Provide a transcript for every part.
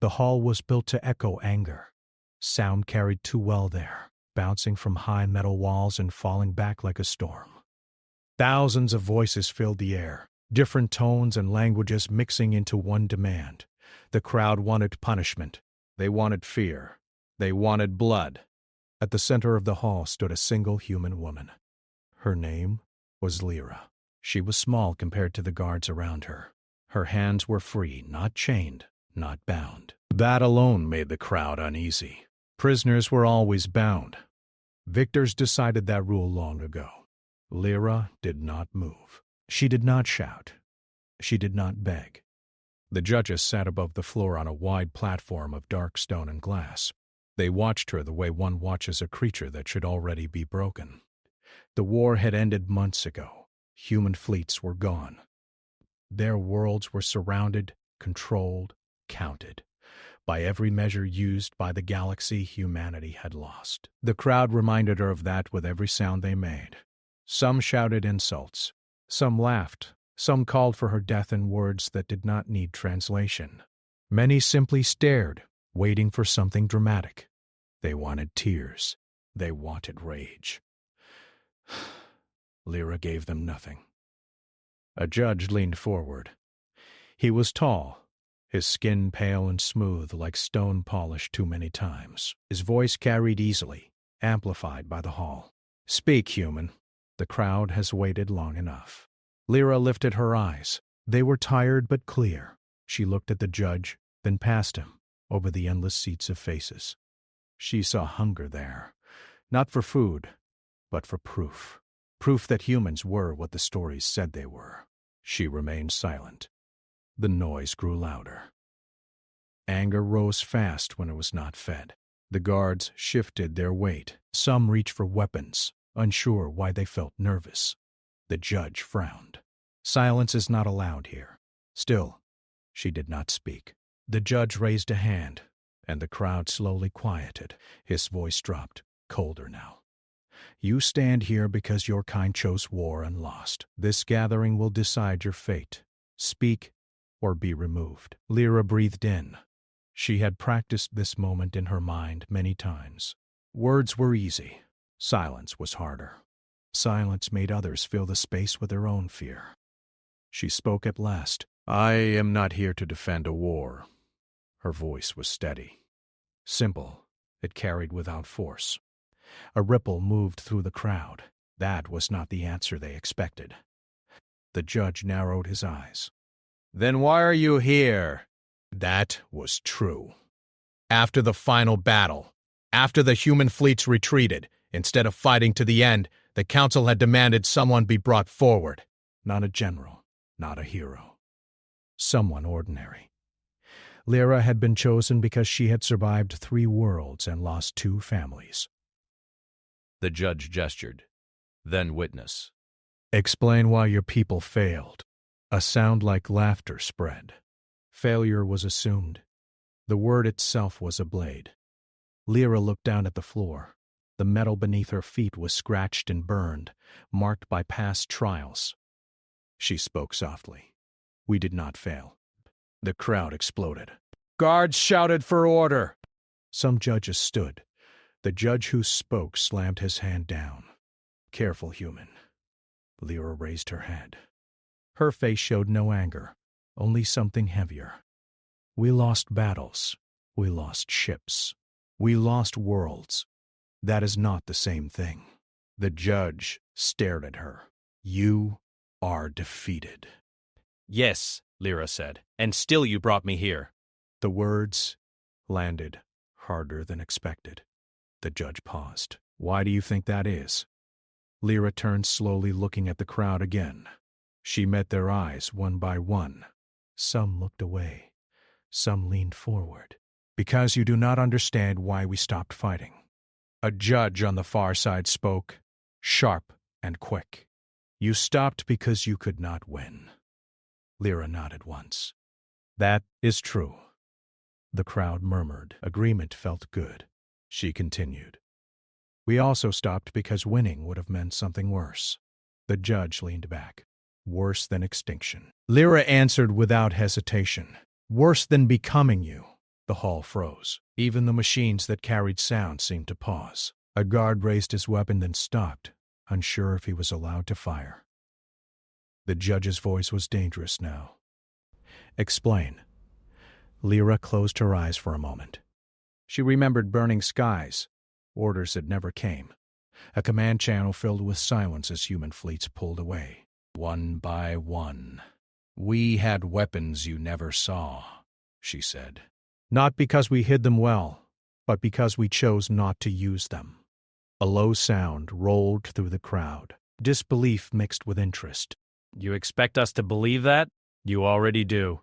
The hall was built to echo anger. Sound carried too well there, bouncing from high metal walls and falling back like a storm. Thousands of voices filled the air, different tones and languages mixing into one demand. The crowd wanted punishment. They wanted fear. They wanted blood. At the center of the hall stood a single human woman. Her name was Lyra. She was small compared to the guards around her. Her hands were free, not chained, not bound. That alone made the crowd uneasy. Prisoners were always bound. Victors decided that rule long ago. Lyra did not move. She did not shout. She did not beg. The judges sat above the floor on a wide platform of dark stone and glass. They watched her the way one watches a creature that should already be broken. The war had ended months ago. Human fleets were gone. Their worlds were surrounded, controlled, counted. By every measure used by the galaxy, humanity had lost. The crowd reminded her of that with every sound they made. Some shouted insults. Some laughed. Some called for her death in words that did not need translation. Many simply stared, waiting for something dramatic. They wanted tears. They wanted rage. Lyra gave them nothing. A judge leaned forward. He was tall, his skin pale and smooth like stone polished too many times. His voice carried easily, amplified by the hall. "Speak, human. The crowd has waited long enough." Lyra lifted her eyes. They were tired but clear. She looked at the judge, then past him, over the endless seats of faces. She saw hunger there, not for food, but for proof. Proof that humans were what the stories said they were. She remained silent. The noise grew louder. Anger rose fast when it was not fed. The guards shifted their weight. Some reached for weapons, unsure why they felt nervous. The judge frowned. Silence is not allowed here. Still, she did not speak. The judge raised a hand, and the crowd slowly quieted. His voice dropped, colder now. "You stand here because your kind chose war and lost. This gathering will decide your fate. Speak or be removed." Lyra breathed in. She had practiced this moment in her mind many times. Words were easy. Silence was harder. Silence made others fill the space with their own fear. She spoke at last. "I am not here to defend a war." Her voice was steady. Simple, it carried without force. A ripple moved through the crowd. That was not the answer they expected. The judge narrowed his eyes. "Then why are you here?" That was true. After the final battle, after the human fleets retreated, instead of fighting to the end, the council had demanded someone be brought forward. Not a general, not a hero. Someone ordinary. Lyra had been chosen because she had survived 3 worlds and lost 2 families. The judge gestured. "Then witness." "Explain why your people failed." A sound like laughter spread. Failure was assumed. The word itself was a blade. Lyra looked down at the floor. The metal beneath her feet was scratched and burned, marked by past trials. She spoke softly. "We did not fail." The crowd exploded. Guards shouted for order. Some judges stood. The judge who spoke slammed his hand down. "Careful, human." Lyra raised her head. Her face showed no anger, only something heavier. "We lost battles. We lost ships. We lost worlds. That is not the same thing." The judge stared at her. "You are defeated." "Yes," Lyra said, "and still you brought me here." The words landed harder than expected. The judge paused. "Why do you think that is?" Lyra turned slowly, looking at the crowd again. She met their eyes one by one. Some looked away. Some leaned forward. "Because you do not understand why we stopped fighting." A judge on the far side spoke, sharp and quick. "You stopped because you could not win." Lyra nodded once. "That is true." The crowd murmured. Agreement felt good. She continued. "We also stopped because winning would have meant something worse." The judge leaned back. "Worse than extinction." Lyra answered without hesitation. "Worse than becoming you." The hall froze. Even the machines that carried sound seemed to pause. A guard raised his weapon then stopped, unsure if he was allowed to fire. The judge's voice was dangerous now. "Explain." Lyra closed her eyes for a moment. She remembered burning skies, orders that never came, a command channel filled with silence as human fleets pulled away. "One by one. We had weapons you never saw," she said. "Not because we hid them well, but because we chose not to use them." A low sound rolled through the crowd, disbelief mixed with interest. "You expect us to believe that? You already do,"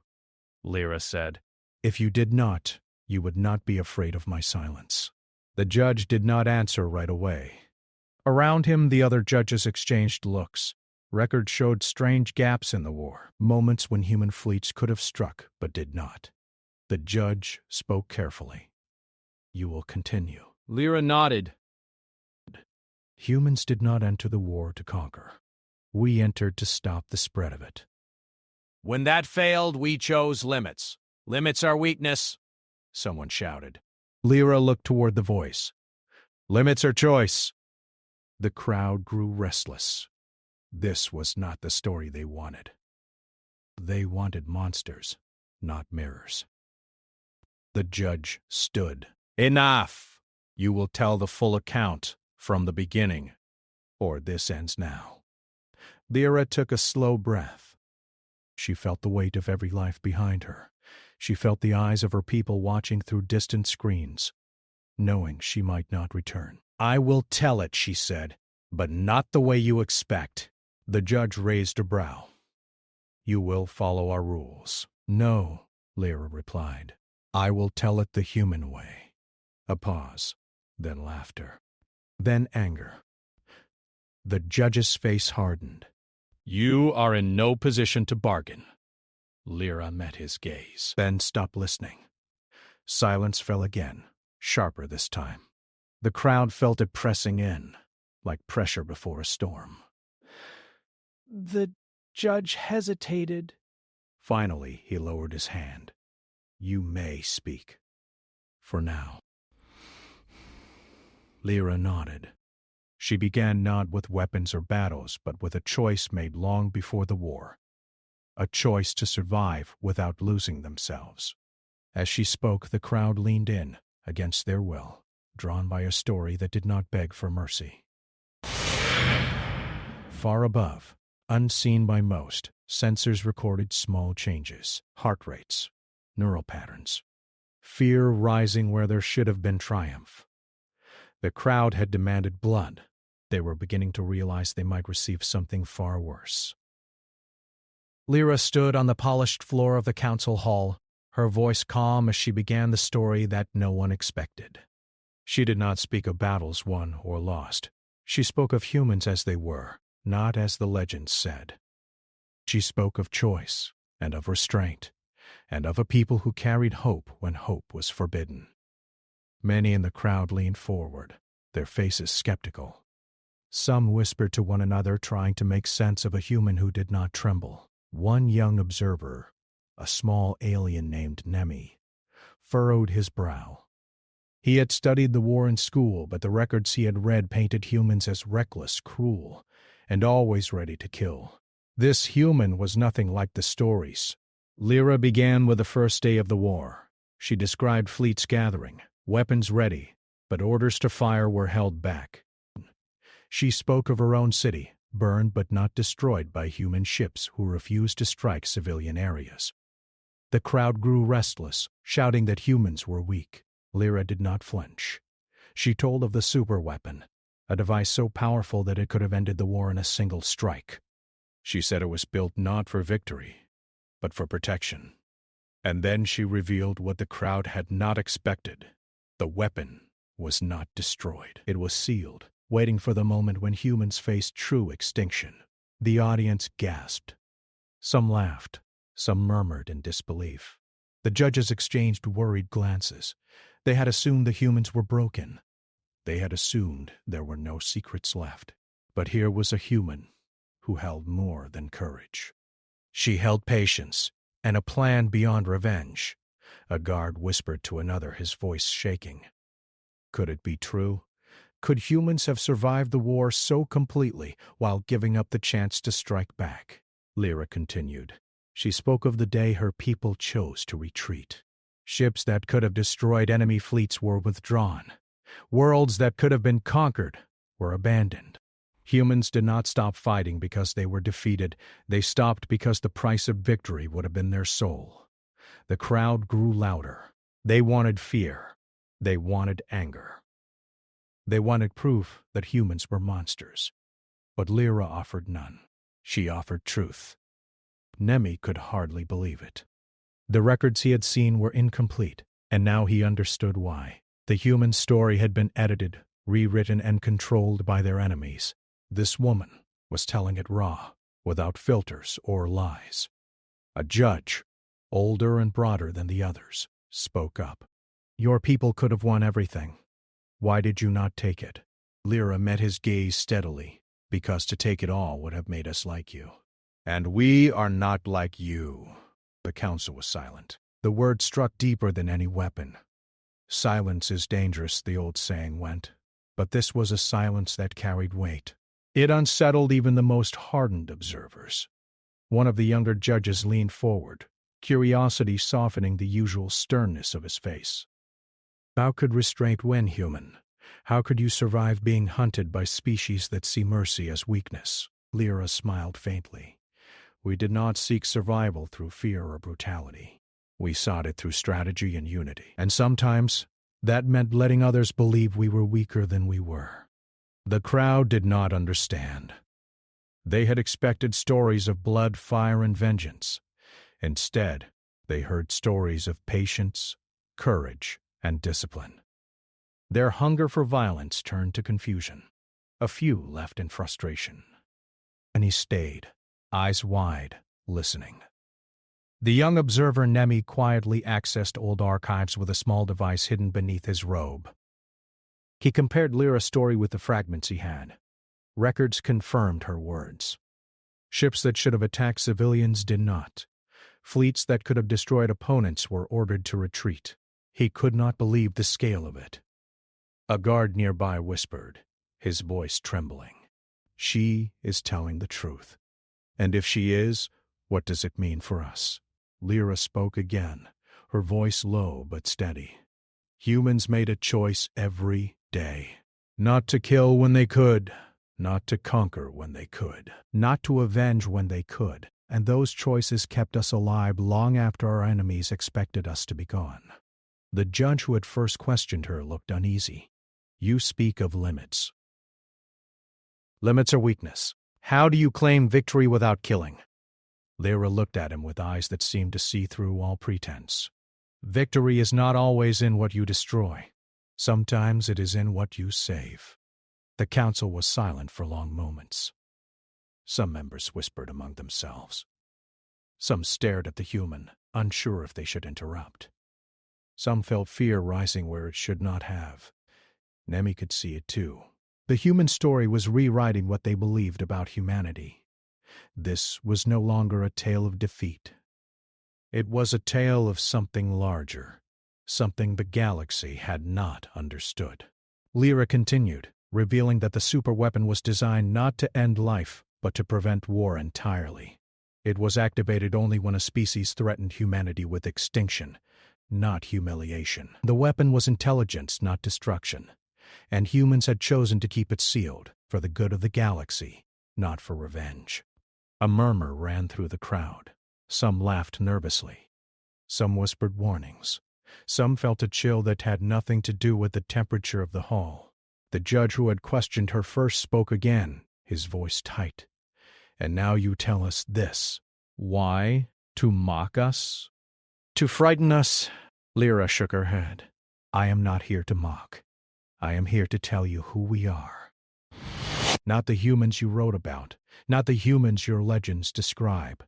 Lyra said. "If you did not, you would not be afraid of my silence." The judge did not answer right away. Around him, the other judges exchanged looks. Records showed strange gaps in the war, moments when human fleets could have struck but did not. The judge spoke carefully. "You will continue." Lyra nodded. "Humans did not enter the war to conquer. We entered to stop the spread of it." "When that failed, we chose limits. Limits are weakness," someone shouted. Lyra looked toward the voice. "Limits are choice." The crowd grew restless. This was not the story they wanted. They wanted monsters, not mirrors. The judge stood. "Enough! You will tell the full account from the beginning, or this ends now." Lyra took a slow breath. She felt the weight of every life behind her. She felt the eyes of her people watching through distant screens, knowing she might not return. "I will tell it," she said, "but not the way you expect." The judge raised a brow. "You will follow our rules." "No," Lyra replied. "I will tell it the human way." A pause, then laughter, then anger. The judge's face hardened. "You are in no position to bargain." Lyra met his gaze, then stopped listening. Silence fell again, sharper this time. The crowd felt it pressing in, like pressure before a storm. The judge hesitated. Finally, he lowered his hand. "You may speak. For now." Lyra nodded. She began not with weapons or battles, but with a choice made long before the war. A choice to survive without losing themselves. As she spoke, the crowd leaned in, against their will, drawn by a story that did not beg for mercy. Far above, unseen by most, sensors recorded small changes, heart rates, neural patterns, fear rising where there should have been triumph. The crowd had demanded blood. They were beginning to realize they might receive something far worse. Lyra stood on the polished floor of the council hall, her voice calm as she began the story that no one expected. She did not speak of battles won or lost. She spoke of humans as they were, not as the legends said. She spoke of choice, and of restraint, and of a people who carried hope when hope was forbidden. Many in the crowd leaned forward, their faces skeptical. Some whispered to one another, trying to make sense of a human who did not tremble. One young observer, a small alien named Nemi, furrowed his brow. He had studied the war in school, but the records he had read painted humans as reckless, cruel, and always ready to kill. This human was nothing like the stories. Lyra began with the first day of the war. She described fleets gathering, weapons ready, but orders to fire were held back. She spoke of her own city, burned but not destroyed by human ships who refused to strike civilian areas. The crowd grew restless, shouting that humans were weak. Lyra did not flinch. She told of the superweapon, a device so powerful that it could have ended the war in a single strike. She said it was built not for victory, but for protection. And then she revealed what the crowd had not expected. The weapon was not destroyed. It was sealed, waiting for the moment when humans faced true extinction. The audience gasped. Some laughed, some murmured in disbelief. The judges exchanged worried glances. They had assumed the humans were broken. They had assumed there were no secrets left. But here was a human who held more than courage. She held patience and a plan beyond revenge. A guard whispered to another, his voice shaking. Could it be true? Could humans have survived the war so completely while giving up the chance to strike back? Lyra continued. She spoke of the day her people chose to retreat. Ships that could have destroyed enemy fleets were withdrawn. Worlds that could have been conquered were abandoned. Humans did not stop fighting because they were defeated. They stopped because the price of victory would have been their soul. The crowd grew louder. They wanted fear. They wanted anger. They wanted proof that humans were monsters. But Lyra offered none. She offered truth. Nemi could hardly believe it. The records he had seen were incomplete, and now he understood why. The human story had been edited, rewritten, and controlled by their enemies. This woman was telling it raw, without filters or lies. A judge, older and broader than the others, spoke up. Your people could have won everything. Why did you not take it? Lyra met his gaze steadily, because to take it all would have made us like you. And we are not like you. The council was silent. The word struck deeper than any weapon. Silence is dangerous, the old saying went, but this was a silence that carried weight. It unsettled even the most hardened observers. One of the younger judges leaned forward, curiosity softening the usual sternness of his face. How could restraint win, human? How could you survive being hunted by species that see mercy as weakness? Lyra smiled faintly. We did not seek survival through fear or brutality. We sought it through strategy and unity. And sometimes, that meant letting others believe we were weaker than we were. The crowd did not understand. They had expected stories of blood, fire, and vengeance. Instead, they heard stories of patience, courage, and discipline. Their hunger for violence turned to confusion. A few left in frustration. And he stayed, eyes wide, listening. The young observer Nemi quietly accessed old archives with a small device hidden beneath his robe. He compared Lyra's story with the fragments he had. Records confirmed her words. Ships that should have attacked civilians did not. Fleets that could have destroyed opponents were ordered to retreat. He could not believe the scale of it. A guard nearby whispered, his voice trembling. She is telling the truth. And if she is, what does it mean for us? Lyra spoke again, her voice low but steady. Humans made a choice every day. Not to kill when they could, not to conquer when they could, not to avenge when they could, and those choices kept us alive long after our enemies expected us to be gone. The judge who had first questioned her looked uneasy. You speak of limits. Limits are weakness. How do you claim victory without killing? Lyra looked at him with eyes that seemed to see through all pretense. Victory is not always in what you destroy. Sometimes it is in what you save. The council was silent for long moments. Some members whispered among themselves. Some stared at the human, unsure if they should interrupt. Some felt fear rising where it should not have. Nemi could see it too. The human story was rewriting what they believed about humanity. This was no longer a tale of defeat. It was a tale of something larger, something the galaxy had not understood. Lyra continued, revealing that the superweapon was designed not to end life, but to prevent war entirely. It was activated only when a species threatened humanity with extinction, not humiliation. The weapon was intelligence, not destruction, and humans had chosen to keep it sealed for the good of the galaxy, not for revenge. A murmur ran through the crowd. Some laughed nervously. Some whispered warnings. Some felt a chill that had nothing to do with the temperature of the hall. The judge who had questioned her first spoke again, his voice tight. And now you tell us this. Why? To mock us? To frighten us? Lyra shook her head. I am not here to mock. I am here to tell you who we are. Not the humans you wrote about, not the humans your legends describe.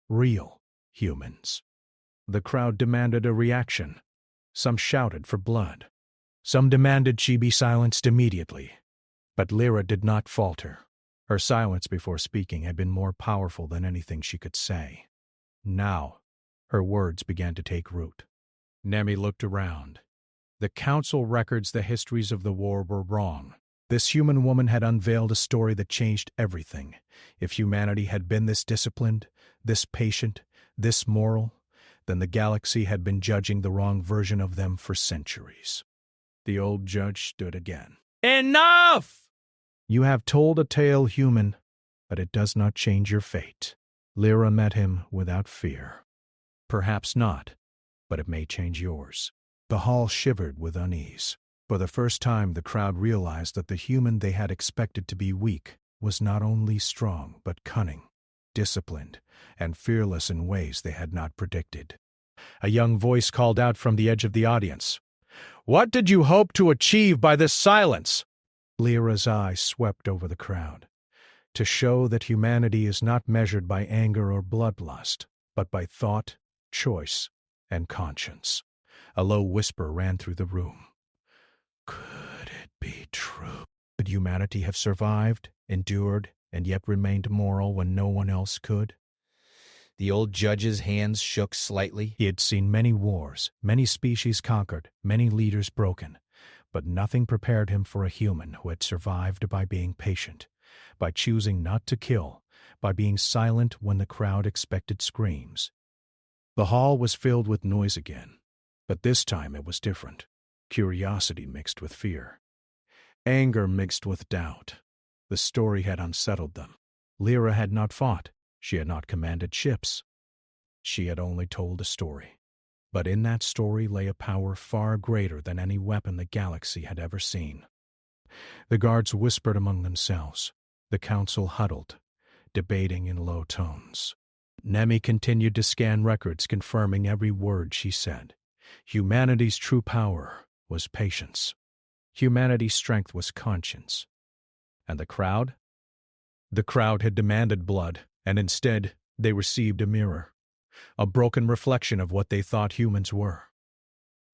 Real humans. The crowd demanded a reaction. Some shouted for blood. Some demanded she be silenced immediately. But Lyra did not falter. Her silence before speaking had been more powerful than anything she could say. Now, her words began to take root. Nemi looked around. The council records, the histories of the war were wrong. This human woman had unveiled a story that changed everything. If humanity had been this disciplined, this patient, this moral, then the galaxy had been judging the wrong version of them for centuries. The old judge stood again. Enough! You have told a tale, human, but it does not change your fate. Lyra met him without fear. Perhaps not, but it may change yours. The hall shivered with unease. For the first time, the crowd realized that the human they had expected to be weak was not only strong but cunning, disciplined, and fearless in ways they had not predicted. A young voice called out from the edge of the audience, "What did you hope to achieve by this silence?" Lyra's eye swept over the crowd, to show that humanity is not measured by anger or bloodlust, but by thought, choice, and conscience. A low whisper ran through the room. Could it be true? Could humanity have survived, endured, and yet remained moral when no one else could? The old judge's hands shook slightly. He had seen many wars, many species conquered, many leaders broken, but nothing prepared him for a human who had survived by being patient, by choosing not to kill, by being silent when the crowd expected screams. The hall was filled with noise again, but this time it was different. Curiosity mixed with fear. Anger mixed with doubt. The story had unsettled them. Lyra had not fought. She had not commanded ships. She had only told a story. But in that story lay a power far greater than any weapon the galaxy had ever seen. The guards whispered among themselves. The council huddled, debating in low tones. Nemi continued to scan records, confirming every word she said. Humanity's true power was patience. Humanity's strength was conscience. And the crowd? The crowd had demanded blood, and instead they received a mirror, a broken reflection of what they thought humans were.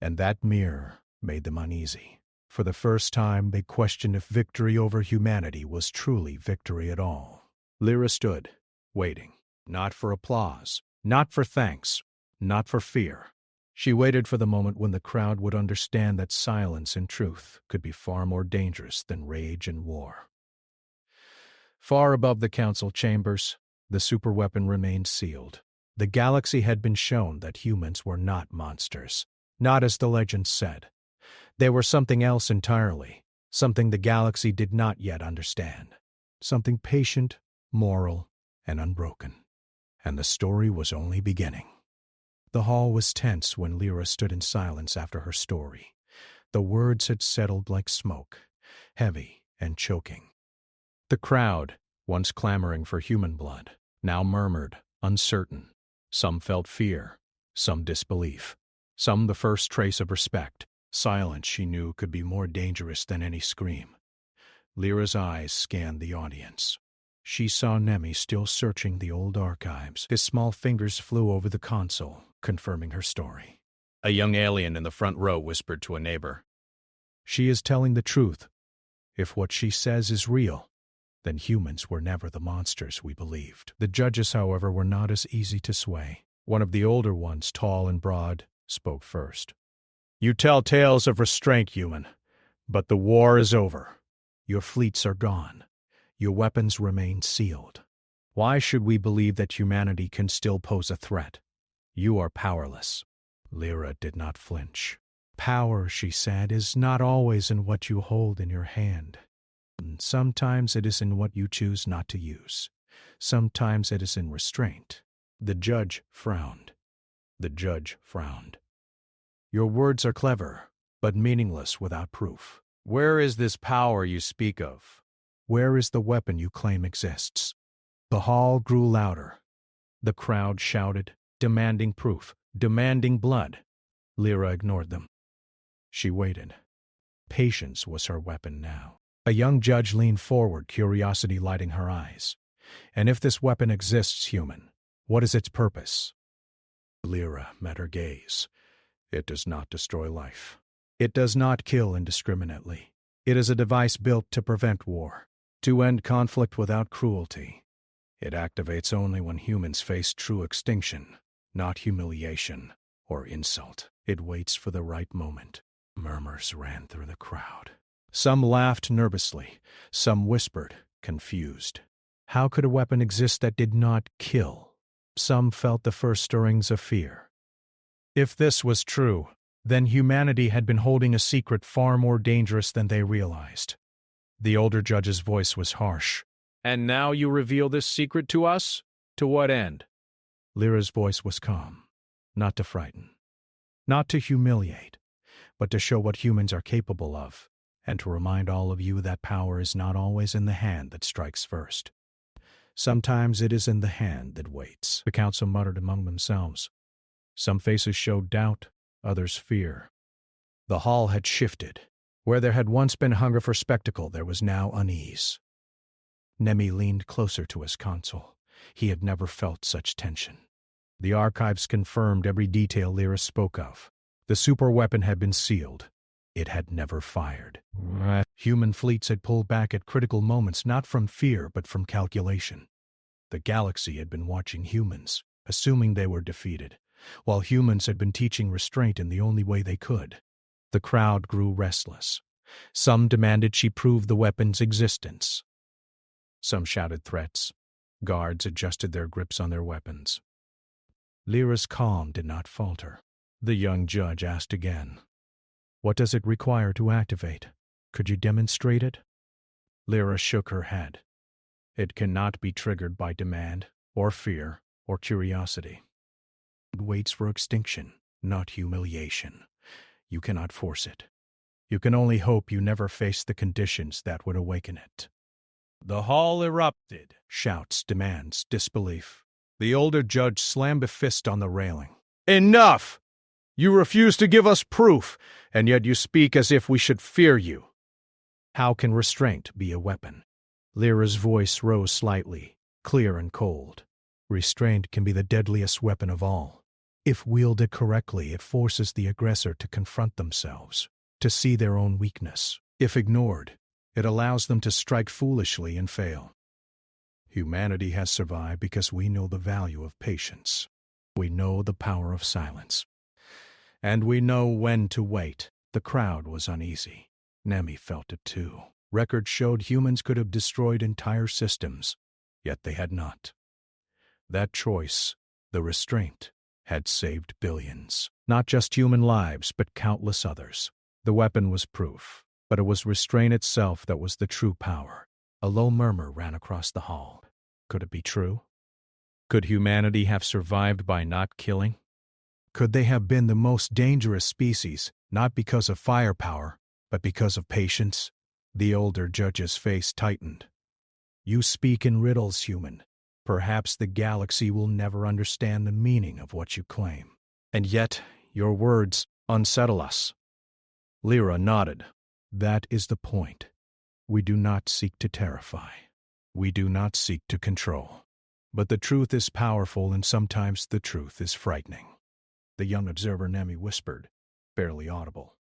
And that mirror made them uneasy. For the first time, they questioned if victory over humanity was truly victory at all. Lyra stood, waiting, not for applause, not for thanks, not for fear. She waited for the moment when the crowd would understand that silence and truth could be far more dangerous than rage and war. Far above the council chambers, the superweapon remained sealed. The galaxy had been shown that humans were not monsters, not as the legends said. They were something else entirely, something the galaxy did not yet understand, something patient, moral, and unbroken. And the story was only beginning. The hall was tense when Lyra stood in silence after her story. The words had settled like smoke, heavy and choking. The crowd, once clamoring for human blood, now murmured, uncertain. Some felt fear, some disbelief, some the first trace of respect. Silence, she knew, could be more dangerous than any scream. Lyra's eyes scanned the audience. She saw Nemi still searching the old archives. His small fingers flew over the console, confirming her story. A young alien in the front row whispered to a neighbor. She is telling the truth. If what she says is real, then humans were never the monsters we believed. The judges, however, were not as easy to sway. One of the older ones, tall and broad, spoke first. You tell tales of restraint, human, but the war is over. Your fleets are gone. Your weapons remain sealed. Why should we believe that humanity can still pose a threat? You are powerless. Lyra did not flinch. Power, she said, is not always in what you hold in your hand. Sometimes it is in what you choose not to use. Sometimes it is in restraint. The judge frowned. The judge frowned. Your words are clever, but meaningless without proof. Where is this power you speak of? Where is the weapon you claim exists? The hall grew louder. The crowd shouted, demanding proof, demanding blood. Lyra ignored them. She waited. Patience was her weapon now. A young judge leaned forward, curiosity lighting her eyes. And if this weapon exists, human, what is its purpose? Lyra met her gaze. It does not destroy life. It does not kill indiscriminately. It is a device built to prevent war, to end conflict without cruelty. It activates only when humans face true extinction, not humiliation or insult. It waits for the right moment. Murmurs ran through the crowd. Some laughed nervously. Some whispered, confused. How could a weapon exist that did not kill? Some felt the first stirrings of fear. If this was true, then humanity had been holding a secret far more dangerous than they realized. The older judge's voice was harsh. And now you reveal this secret to us? To what end? Lyra's voice was calm. Not to frighten. Not to humiliate, but to show what humans are capable of, and to remind all of you that power is not always in the hand that strikes first. Sometimes it is in the hand that waits, the council muttered among themselves. Some faces showed doubt, others fear. The hall had shifted. Where there had once been hunger for spectacle, there was now unease. Nemi leaned closer to his console. He had never felt such tension. The archives confirmed every detail Lyra spoke of. The superweapon had been sealed. It had never fired. Human fleets had pulled back at critical moments, not from fear, but from calculation. The galaxy had been watching humans, assuming they were defeated, while humans had been teaching restraint in the only way they could. The crowd grew restless. Some demanded she prove the weapon's existence. Some shouted threats. Guards adjusted their grips on their weapons. Lyra's calm did not falter. The young judge asked again, "What does it require to activate? Could you demonstrate it?" Lyra shook her head. "It cannot be triggered by demand, or fear, or curiosity. It waits for extinction, not humiliation. You cannot force it. You can only hope you never face the conditions that would awaken it." The hall erupted. Shouts, demands, disbelief. The older judge slammed a fist on the railing. "Enough! You refuse to give us proof, and yet you speak as if we should fear you. How can restraint be a weapon?" Lyra's voice rose slightly, clear and cold. Restraint can be the deadliest weapon of all. If wielded correctly, it forces the aggressor to confront themselves, to see their own weakness. If ignored, it allows them to strike foolishly and fail. Humanity has survived because we know the value of patience. We know the power of silence. And we know when to wait. The crowd was uneasy. Nemi felt it too. Records showed humans could have destroyed entire systems, yet they had not. That choice, the restraint, had saved billions. Not just human lives, but countless others. The weapon was proof, but it was restraint itself that was the true power. A low murmur ran across the hall. Could it be true? Could humanity have survived by not killing? Could they have been the most dangerous species, not because of firepower, but because of patience? The older judge's face tightened. "You speak in riddles, human. Perhaps the galaxy will never understand the meaning of what you claim. And yet, your words unsettle us." Lyra nodded. "That is the point. We do not seek to terrify. We do not seek to control. But the truth is powerful, and sometimes the truth is frightening." The young observer Nemi whispered, barely audible.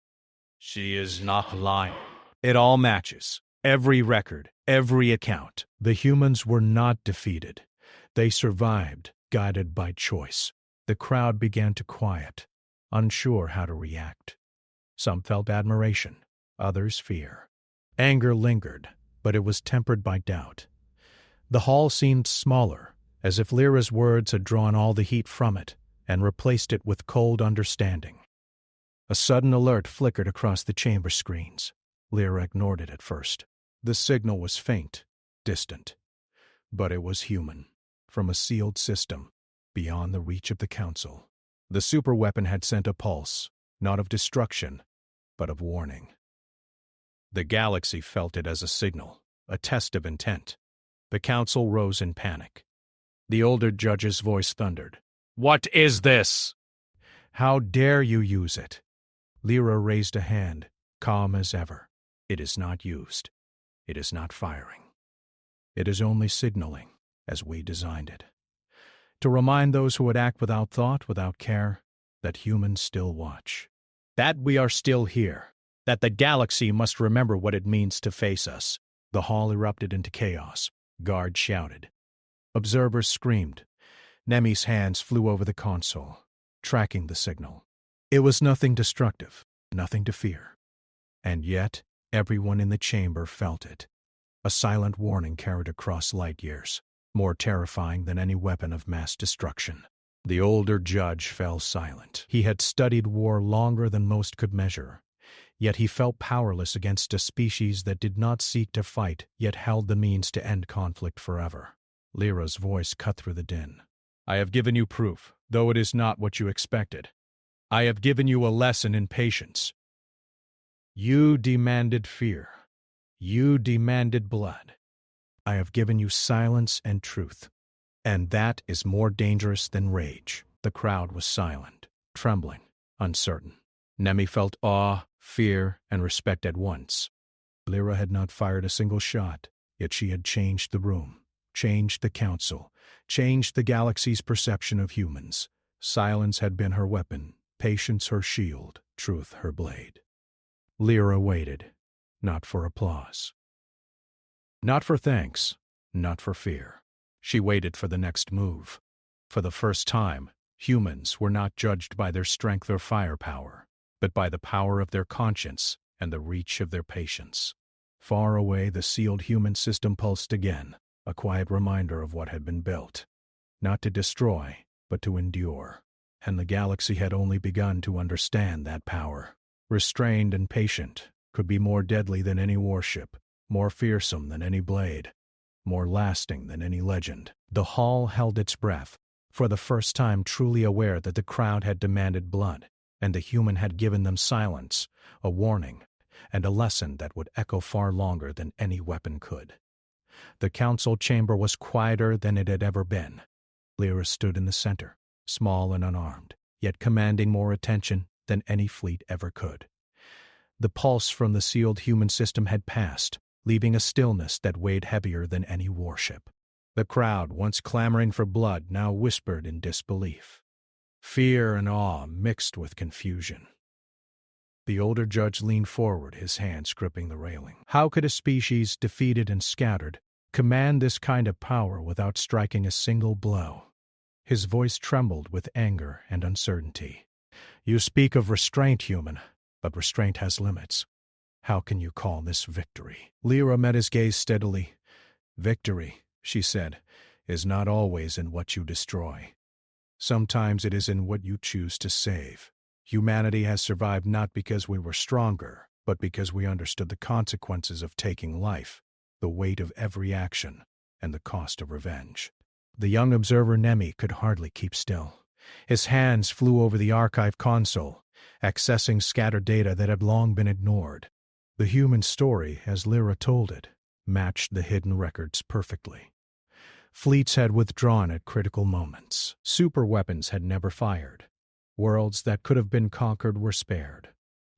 "She is not lying. It all matches. Every record, every account. The humans were not defeated. They survived, guided by choice." The crowd began to quiet, unsure how to react. Some felt admiration, others fear. Anger lingered, but it was tempered by doubt. The hall seemed smaller, as if Lyra's words had drawn all the heat from it and replaced it with cold understanding. A sudden alert flickered across the chamber screens. Lyra ignored it at first. The signal was faint, distant. But it was human, from a sealed system, beyond the reach of the council. The superweapon had sent a pulse, not of destruction, but of warning. The galaxy felt it as a signal, a test of intent. The council rose in panic. The older judge's voice thundered. "What is this?" "How dare you use it?" Lyra raised a hand, calm as ever. "It is not used. It is not firing. It is only signaling, as we designed it. To remind those who would act without thought, without care, that humans still watch. That we are still here. That the galaxy must remember what it means to face us." The hall erupted into chaos. Guards shouted. Observers screamed. Nemi's hands flew over the console, tracking the signal. It was nothing destructive, nothing to fear. And yet, everyone in the chamber felt it. A silent warning carried across light years, more terrifying than any weapon of mass destruction. The older judge fell silent. He had studied war longer than most could measure, yet he felt powerless against a species that did not seek to fight, yet held the means to end conflict forever. Lyra's voice cut through the din. I have given you proof, though it is not what you expected. I have given you a lesson in patience. You demanded fear. You demanded blood. I have given you silence and truth. And that is more dangerous than rage. The crowd was silent, trembling, uncertain. Nemi felt awe, fear, and respect at once. Lyra had not fired a single shot, yet she had changed the room, changed the council, changed the galaxy's perception of humans. Silence had been her weapon, patience her shield, truth her blade. Lyra waited, not for applause. Not for thanks, not for fear. She waited for the next move. For the first time, humans were not judged by their strength or firepower, but by the power of their conscience and the reach of their patience. Far away, the sealed human system pulsed again, a quiet reminder of what had been built. Not to destroy, but to endure. And the galaxy had only begun to understand that power. Restrained and patient, could be more deadly than any warship, more fearsome than any blade, more lasting than any legend. The hall held its breath, for the first time truly aware that the crowd had demanded blood, and the human had given them silence, a warning, and a lesson that would echo far longer than any weapon could. The council chamber was quieter than it had ever been. Lyra stood in the center, small and unarmed, yet commanding more attention than any fleet ever could. The pulse from the sealed human system had passed, leaving a stillness that weighed heavier than any warship. The crowd, once clamoring for blood, now whispered in disbelief. Fear and awe mixed with confusion. The older judge leaned forward, his hands gripping the railing. How could a species, defeated and scattered, command this kind of power without striking a single blow? His voice trembled with anger and uncertainty. You speak of restraint, human, but restraint has limits. How can you call this victory? Lyra met his gaze steadily. Victory, she said, is not always in what you destroy. Sometimes it is in what you choose to save. Humanity has survived not because we were stronger, but because we understood the consequences of taking life, the weight of every action, and the cost of revenge. The young observer Nemi could hardly keep still. His hands flew over the archive console, accessing scattered data that had long been ignored. The human story, as Lyra told it, matched the hidden records perfectly. Fleets had withdrawn at critical moments. Superweapons had never fired. Worlds that could have been conquered were spared.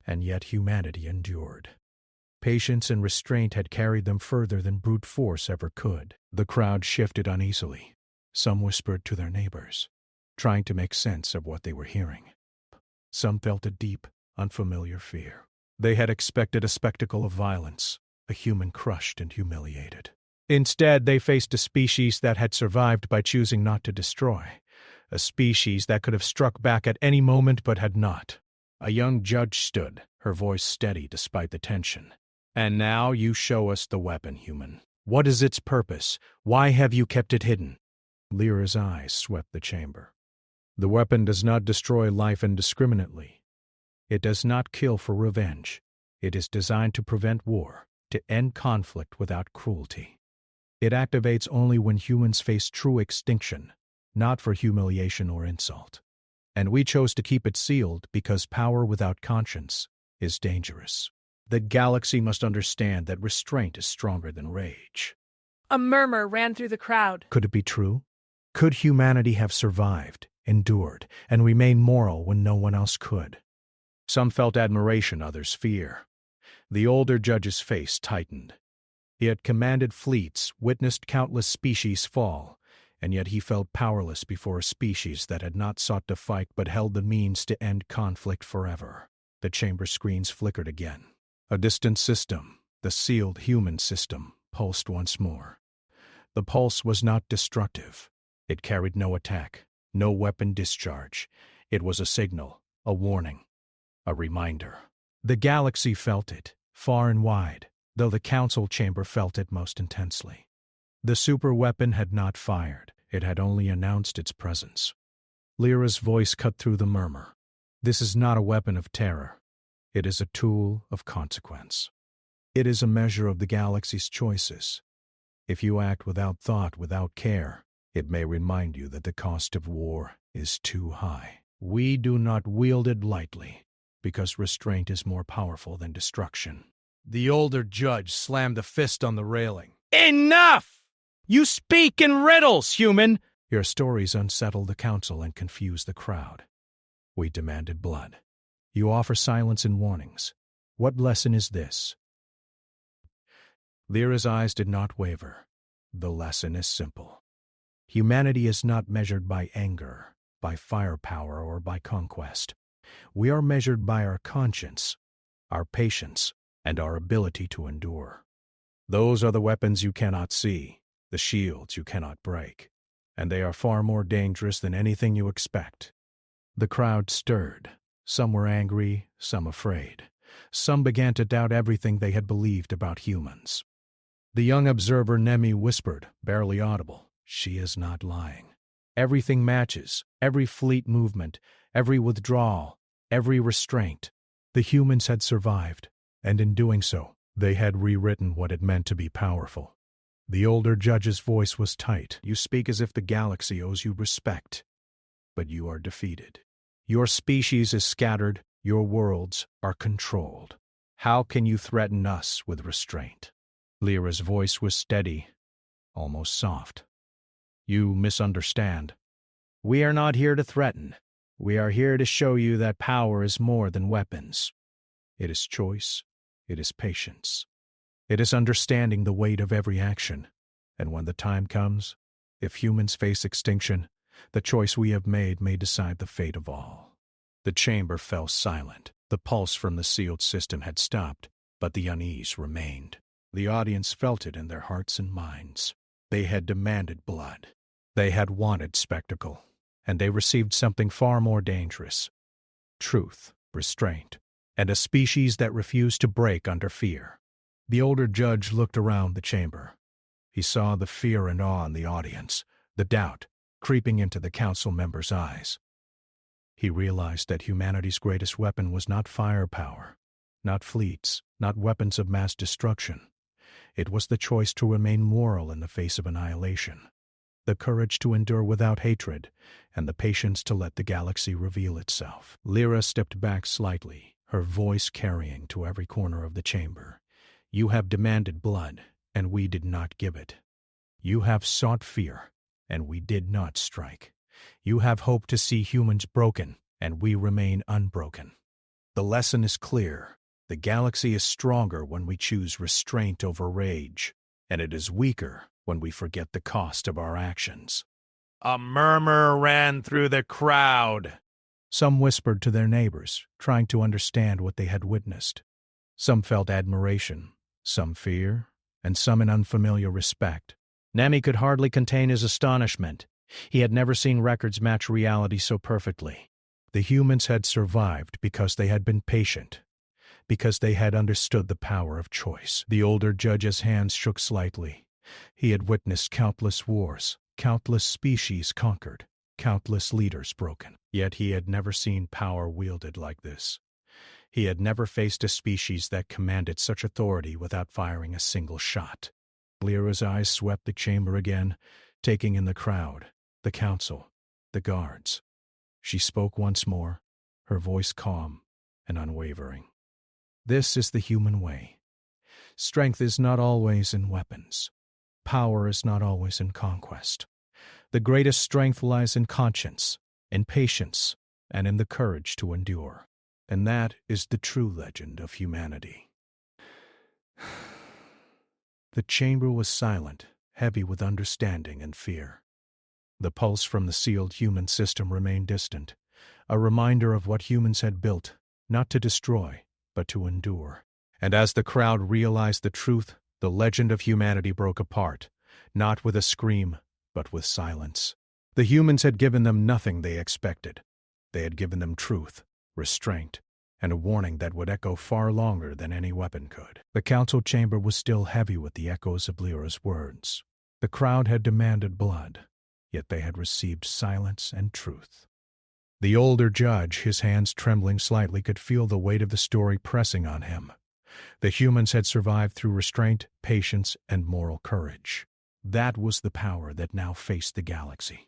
And yet humanity endured. Patience and restraint had carried them further than brute force ever could. The crowd shifted uneasily. Some whispered to their neighbors, trying to make sense of what they were hearing. Some felt a deep, unfamiliar fear. They had expected a spectacle of violence, a human crushed and humiliated. Instead, they faced a species that had survived by choosing not to destroy, a species that could have struck back at any moment but had not. A young judge stood, her voice steady despite the tension. And now you show us the weapon, human. What is its purpose? Why have you kept it hidden? Lyra's eyes swept the chamber. The weapon does not destroy life indiscriminately. It does not kill for revenge. It is designed to prevent war, to end conflict without cruelty. It activates only when humans face true extinction, not for humiliation or insult. And we chose to keep it sealed because power without conscience is dangerous. The galaxy must understand that restraint is stronger than rage. A murmur ran through the crowd. Could it be true? Could humanity have survived, endured, and remained moral when no one else could? Some felt admiration, others fear. The older judge's face tightened. He had commanded fleets, witnessed countless species fall, and yet he felt powerless before a species that had not sought to fight but held the means to end conflict forever. The chamber screens flickered again. A distant system, the sealed human system, pulsed once more. The pulse was not destructive. It carried no attack, no weapon discharge. It was a signal, A warning. A reminder. The galaxy felt it, far and wide, though the council chamber felt it most intensely. The superweapon had not fired. It had only announced its presence. Lyra's voice cut through the murmur. This is not a weapon of terror. It is a tool of consequence. It is a measure of the galaxy's choices. If you act without thought, without care, it may remind you that the cost of war is too high. We do not wield it lightly, because restraint is more powerful than destruction. The older judge slammed a fist on the railing. Enough! You speak in riddles, human! Your stories unsettle the council and confuse the crowd. We demanded blood. You offer silence and warnings. What lesson is this? Lyra's eyes did not waver. The lesson is simple. Humanity is not measured by anger, by firepower, or by conquest. We are measured by our conscience, our patience, and our ability to endure. Those are the weapons you cannot see, the shields you cannot break, and they are far more dangerous than anything you expect. The crowd stirred. Some were angry, some afraid. Some began to doubt everything they had believed about humans. The young observer Nemi whispered, barely audible, "She is not lying. Everything matches, every fleet movement, every withdrawal, every restraint. The humans had survived, and in doing so, they had rewritten what it meant to be powerful." The older judge's voice was tight. "You speak as if the galaxy owes you respect, but you are defeated. Your species is scattered, your worlds are controlled. How can you threaten us with restraint?" Lyra's voice was steady, almost soft. "You misunderstand. We are not here to threaten. We are here to show you that power is more than weapons. It is choice, it is patience. It is understanding the weight of every action. And when the time comes, if humans face extinction, the choice we have made may decide the fate of all." The chamber fell silent. The pulse from the sealed system had stopped, but the unease remained. The audience felt it in their hearts and minds. They had demanded blood. They had wanted spectacle. And they received something far more dangerous: truth, restraint, and a species that refused to break under fear. The older judge looked around the chamber. He saw the fear and awe in the audience, the doubt creeping into the council members' eyes. He realized that humanity's greatest weapon was not firepower, not fleets, not weapons of mass destruction. It was the choice to remain moral in the face of annihilation, the courage to endure without hatred, and the patience to let the galaxy reveal itself. Lyra stepped back slightly, her voice carrying to every corner of the chamber. "You have demanded blood, and we did not give it. You have sought fear, and we did not strike. You have hoped to see humans broken, and we remain unbroken. The lesson is clear. The galaxy is stronger when we choose restraint over rage, and it is weaker when we forget the cost of our actions." A murmur ran through the crowd. Some whispered to their neighbors, trying to understand what they had witnessed. Some felt admiration, some fear, and some an unfamiliar respect. Nemi could hardly contain his astonishment. He had never seen records match reality so perfectly. The humans had survived because they had been patient, because they had understood the power of choice. The older judge's hands shook slightly. He had witnessed countless wars, countless species conquered, countless leaders broken. Yet he had never seen power wielded like this. He had never faced a species that commanded such authority without firing a single shot. Lyra's eyes swept the chamber again, taking in the crowd, the council, the guards. She spoke once more, her voice calm and unwavering. "This is the human way. Strength is not always in weapons. Power is not always in conquest. The greatest strength lies in conscience, in patience, and in the courage to endure. And that is the true legend of humanity." The chamber was silent, heavy with understanding and fear. The pulse from the sealed human system remained distant, a reminder of what humans had built, not to destroy, but to endure. And as the crowd realized the truth, the legend of humanity broke apart, not with a scream, but with silence. The humans had given them nothing they expected. They had given them truth, restraint, and a warning that would echo far longer than any weapon could. The council chamber was still heavy with the echoes of Lyra's words. The crowd had demanded blood, yet they had received silence and truth. The older judge, his hands trembling slightly, could feel the weight of the story pressing on him. The humans had survived through restraint, patience, and moral courage. That was the power that now faced the galaxy.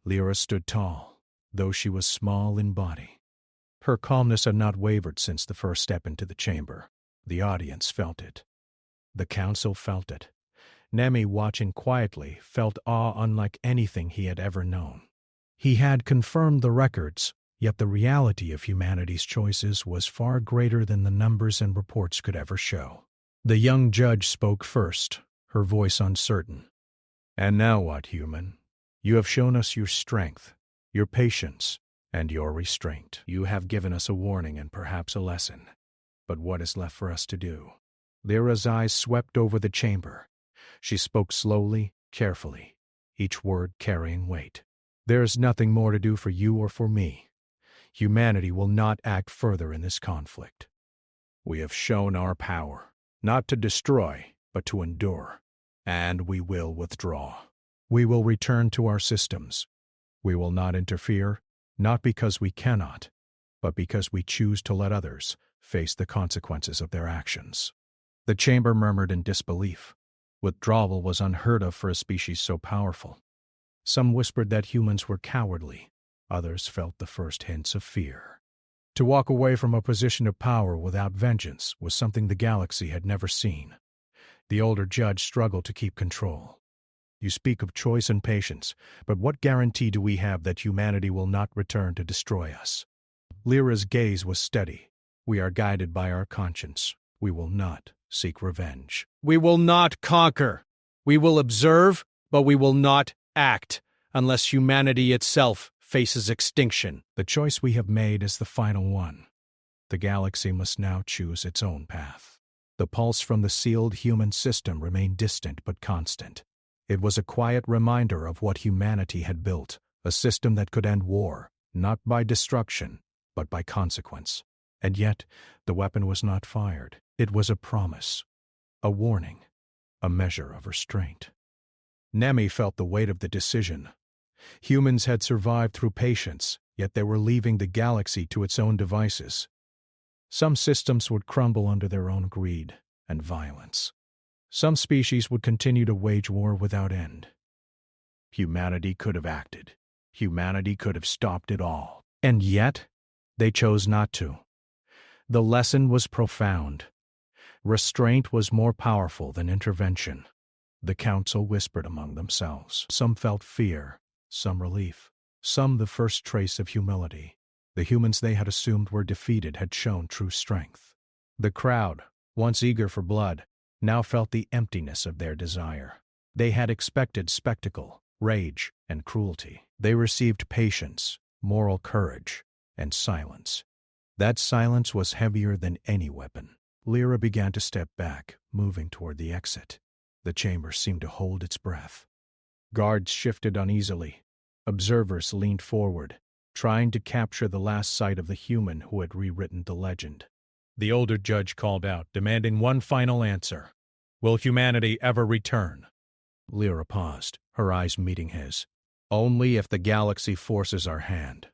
Lyra stood tall, though she was small in body. Her calmness had not wavered since the first step into the chamber. The audience felt it. The council felt it. Nemi, watching quietly, felt awe unlike anything he had ever known. He had confirmed the records, yet the reality of humanity's choices was far greater than the numbers and reports could ever show. The young judge spoke first, her voice uncertain. "And now what, human? You have shown us your strength, your patience, and your restraint. You have given us a warning and perhaps a lesson. But what is left for us to do?" Lyra's eyes swept over the chamber. She spoke slowly, carefully, each word carrying weight. "There is nothing more to do for you or for me. Humanity will not act further in this conflict. We have shown our power, not to destroy, but to endure. And we will withdraw. We will return to our systems. We will not interfere, not because we cannot, but because we choose to let others face the consequences of their actions." The chamber murmured in disbelief. Withdrawal was unheard of for a species so powerful. Some whispered that humans were cowardly. Others felt the first hints of fear. To walk away from a position of power without vengeance was something the galaxy had never seen. The older judge struggled to keep control. "You speak of choice and patience, but what guarantee do we have that humanity will not return to destroy us?" Lyra's gaze was steady. "We are guided by our conscience. We will not seek revenge." We will not conquer. We will observe, but we will not act unless humanity itself faces extinction. "The choice we have made is the final one. The galaxy must now choose its own path." The pulse from the sealed human system remained distant but constant. It was a quiet reminder of what humanity had built, a system that could end war, not by destruction, but by consequence. And yet, the weapon was not fired. It was a promise, a warning, a measure of restraint. Nemi felt the weight of the decision. Humans had survived through patience, yet they were leaving the galaxy to its own devices. Some systems would crumble under their own greed and violence. Some species would continue to wage war without end. Humanity could have acted. Humanity could have stopped it all. And yet, they chose not to. The lesson was profound. Restraint was more powerful than intervention. The council whispered among themselves. Some felt fear, some relief, some the first trace of humility. The humans they had assumed were defeated had shown true strength. The crowd, once eager for blood, now felt the emptiness of their desire. They had expected spectacle, rage, and cruelty. They received patience, moral courage, and silence. That silence was heavier than any weapon. Lyra began to step back, moving toward the exit. The chamber seemed to hold its breath. Guards shifted uneasily. Observers leaned forward, trying to capture the last sight of the human who had rewritten the legend. The older judge called out, demanding one final answer. Will humanity ever return? Lyra paused, her eyes meeting his. "Only if the galaxy forces our hand.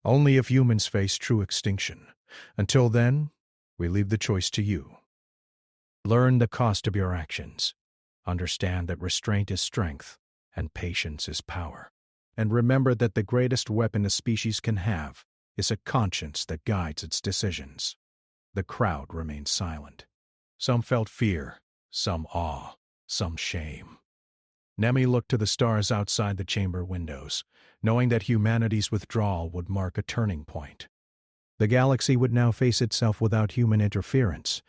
Only if humans face true extinction. Until then, we leave the choice to you. Learn the cost of your actions. Understand that restraint is strength, and patience is power. And remember that the greatest weapon a species can have is a conscience that guides its decisions." The crowd remained silent. Some felt fear, some awe, some shame. Nemi looked to the stars outside the chamber windows, knowing that humanity's withdrawal would mark a turning point. The galaxy would now face itself without human interference,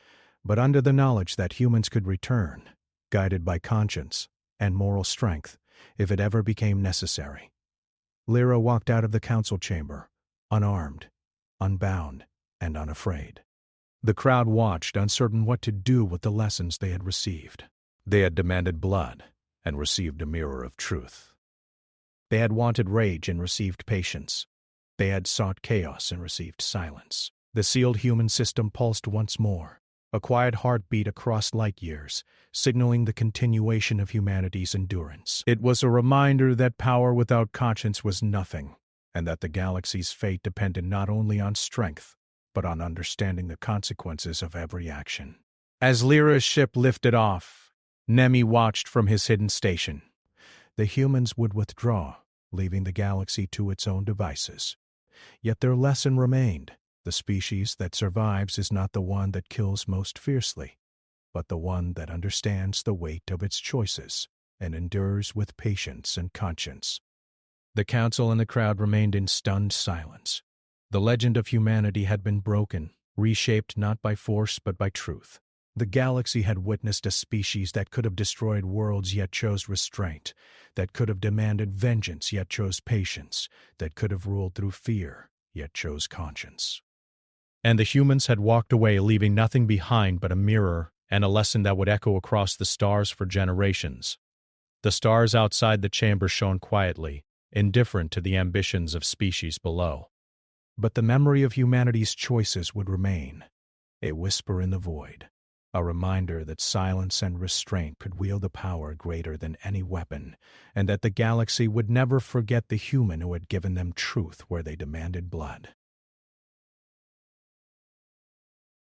but under the knowledge that humans could return, guided by conscience and moral strength, if it ever became necessary. Lyra walked out of the council chamber, unarmed, unbound, and unafraid. The crowd watched, uncertain what to do with the lessons they had received. They had demanded blood and received a mirror of truth. They had wanted rage and received patience. They had sought chaos and received silence. The sealed human system pulsed once more, a quiet heartbeat across light years, signaling the continuation of humanity's endurance. It was a reminder that power without conscience was nothing, and that the galaxy's fate depended not only on strength, but on understanding the consequences of every action. As Lyra's ship lifted off, Nemi watched from his hidden station. The humans would withdraw, leaving the galaxy to its own devices. Yet their lesson remained. The species that survives is not the one that kills most fiercely, but the one that understands the weight of its choices and endures with patience and conscience. The council and the crowd remained in stunned silence. The legend of humanity had been broken, reshaped not by force but by truth. The galaxy had witnessed a species that could have destroyed worlds yet chose restraint, that could have demanded vengeance yet chose patience, that could have ruled through fear yet chose conscience. And the humans had walked away, leaving nothing behind but a mirror and a lesson that would echo across the stars for generations. The stars outside the chamber shone quietly, indifferent to the ambitions of species below. But the memory of humanity's choices would remain, a whisper in the void, a reminder that silence and restraint could wield a power greater than any weapon, and that the galaxy would never forget the human who had given them truth where they demanded blood.